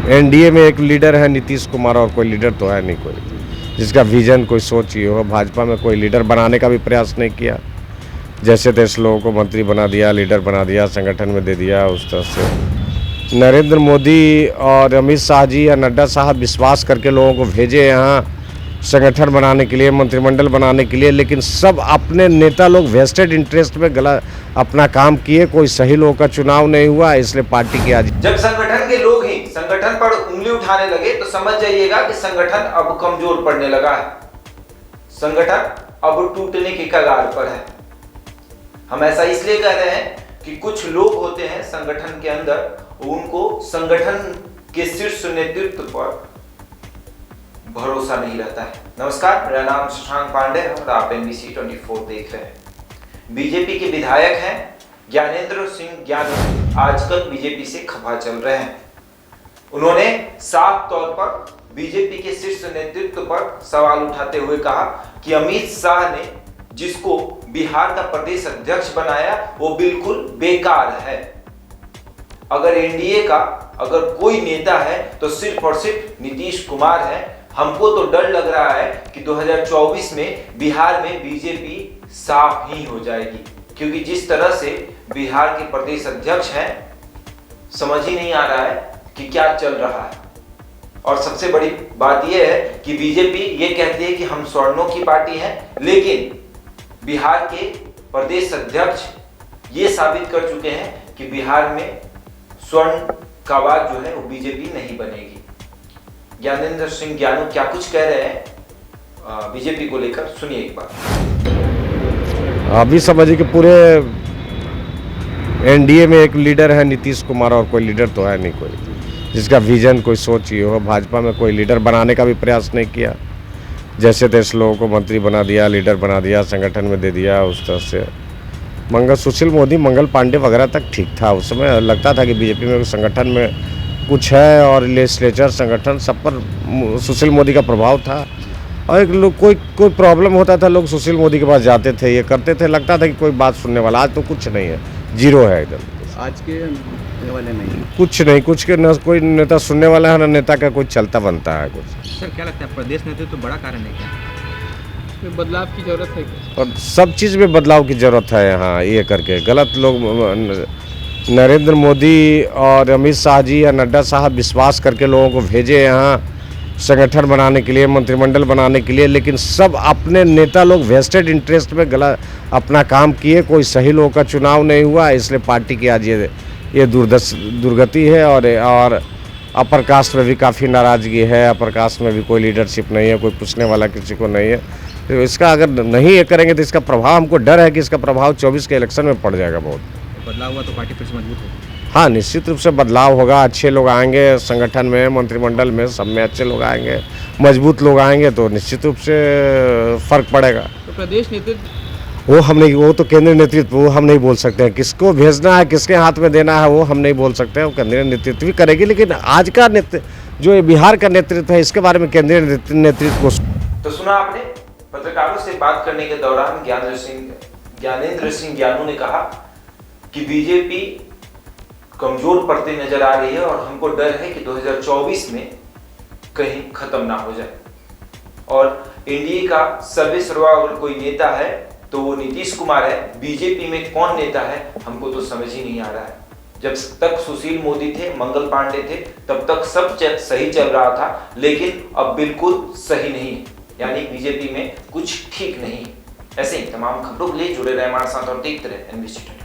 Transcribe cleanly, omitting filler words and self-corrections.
NDA में एक leader है नीतीश कुमार, और कोई लीडर तो है नहीं कोई जिसका विजन कोई सोच ही हो। भाजपा में कोई लीडर बनाने का भी प्रयास नहीं किया, जैसे तैसे लोगों को मंत्री बना दिया, लीडर बना दिया, संगठन में दे दिया। उस तरह से नरेंद्र मोदी और अमित शाह जी या नड्डा साहब विश्वास करके लोगों को भेजे यहाँ संगठन बनाने के लिए, मंत्रिमंडल बनाने के लिए, लेकिन सब अपने नेता लोग वेस्टेड इंटरेस्ट में गलत अपना काम किए। कोई सही लोगों का चुनाव नहीं हुआ, इसलिए पार्टी की आज जब संगठन के लोग ही संगठन पर उंगली उठाने लगे तो समझ जाइएगा कि संगठन अब कमजोर पड़ने लगा है, संगठन अब टूटने की कगार पर है। हम ऐसा इसलिए कह रहे हैं कि कुछ लोग होते हैं संगठन के अंदर, उनको संगठन के शीर्ष नेतृत्व पर भरोसा नहीं रहता है। नमस्कार, मेरा नाम शशांक पांडे है और आप NBC 24 देख रहे हैं। बीजेपी के विधायक हैं ज्ञानेंद्र सिंह ज्ञानू आजकल बीजेपी से खफा चल रहे हैं। उन्होंने साफ तौर पर बीजेपी के शीर्ष नेतृत्व पर सवाल उठाते हुए कहा कि अमित शाह ने जिसको बिहार का प्रदेश अध्यक्ष बनाया वो बिल्कुल बेकार है। अगर एनडीए का अगर कोई नेता है तो सिर्फ और सिर्फ नीतीश कुमार है। हमको तो डर लग रहा है कि 2024 में बिहार में बीजेपी साफ ही हो जाएगी, क्योंकि जिस तरह से बिहार के प्रदेश अध्यक्ष हैं, समझ ही नहीं आ रहा है कि क्या चल रहा है। और सबसे बड़ी बात यह है कि बीजेपी ये कहती है कि हम स्वर्णों की पार्टी है, लेकिन बिहार के प्रदेश अध्यक्ष ये साबित कर चुके हैं कि बिहार में स्वर्ण का आवाज जो है वो बीजेपी नहीं बनेगी। ज्ञानेंद्र सिंह ज्ञानू क्या कुछ कह रहे हैं बीजेपी को लेकर, सुनिए एक बार। अभी समझिए कि पूरे एनडीए में एक लीडर है नीतीश कुमार, और कोई लीडर तो है नहीं कोई जिसका विजन कोई सोच ही हो। भाजपा में कोई लीडर बनाने का भी प्रयास नहीं किया, जैसे तैसे लोगों को मंत्री बना दिया, लीडर बना दिया, संगठन में दे दिया। उस तरह से सुशील मोदी, मंगल पांडे वगैरह तक ठीक था। उस समय लगता था कि बीजेपी में संगठन में कुछ है, और लेजिस्लेचर संगठन सब पर सुशील मोदी का प्रभाव था। और एक लोग कोई प्रॉब्लम होता था, लोग सुशील मोदी के पास जाते थे, ये करते थे, लगता था कि कोई बात सुनने वाला। आज तो कुछ नहीं है, जीरो है एकदम। आज के वाले नहीं, कुछ के न कोई नेता सुनने वाला है, ना नेता का कोई चलता बनता है कुछ। सर क्या लगता है प्रदेश नेतृत्व तो बड़ा कारण है क्या, बदलाव की जरूरत है क्या? और सब चीज़ में बदलाव की जरूरत है यहाँ। ये करके गलत लोग नरेंद्र मोदी और अमित शाह जी या नड्डा साहब विश्वास करके लोगों को भेजे यहाँ संगठन बनाने के लिए, मंत्रिमंडल बनाने के लिए, लेकिन सब अपने नेता लोग वेस्टेड इंटरेस्ट में गलत अपना काम किए। कोई सही लोगों का चुनाव नहीं हुआ, इसलिए पार्टी की आज ये दुर्गति है। और अपर कास्ट में भी काफ़ी नाराज़गी है, अपर कास्ट में भी कोई लीडरशिप नहीं है, कोई पूछने वाला किसी को नहीं है। तो इसका अगर नहीं ये करेंगे तो इसका प्रभाव, हमको डर है कि इसका प्रभाव 24 के इलेक्शन में पड़ जाएगा बहुत। बदलाव हुआ तो पार्टी फिर से मजबूत होगी। हाँ, निश्चित रूप से बदलाव होगा। अच्छे लोग आएंगे संगठन में, मंत्रिमंडल में, सब में अच्छे लोग आएंगे, मजबूत लोग आएंगे, तो निश्चित रूप से फर्क पड़ेगा। तो प्रदेश नेतृत्व वो तो केंद्रीय नेतृत्व, वो हम नहीं बोल सकते हैं। किसको भेजना है, किसके हाथ में देना है, वो हम नहीं बोल सकते हैं। वो केंद्रीय नेतृत्व भी करेगी, लेकिन आज का जो बिहार का नेतृत्व है, इसके बारे में केंद्रीय नेतृत्व को तो सुना आपने। पत्रकारों से बात करने के दौरान ज्ञानेंद्र सिंह ज्ञानू ने कहा कि बीजेपी कमजोर पड़ती नजर आ रही है और हमको डर है कि 2024 में कहीं खत्म ना हो जाए। और एनडीए का सर्वेसर्वा अगर कोई नेता है तो वो नीतीश कुमार है। बीजेपी में कौन नेता है हमको तो समझ ही नहीं आ रहा है। जब तक सुशील मोदी थे, मंगल पांडे थे, तब तक सब सही चल रहा था, लेकिन अब बिल्कुल सही नहीं है, यानी बीजेपी में कुछ ठीक नहीं। ऐसे ही तमाम खबरों के लिए जुड़े रहे हमारे साथ और देखते रहे NBC 24।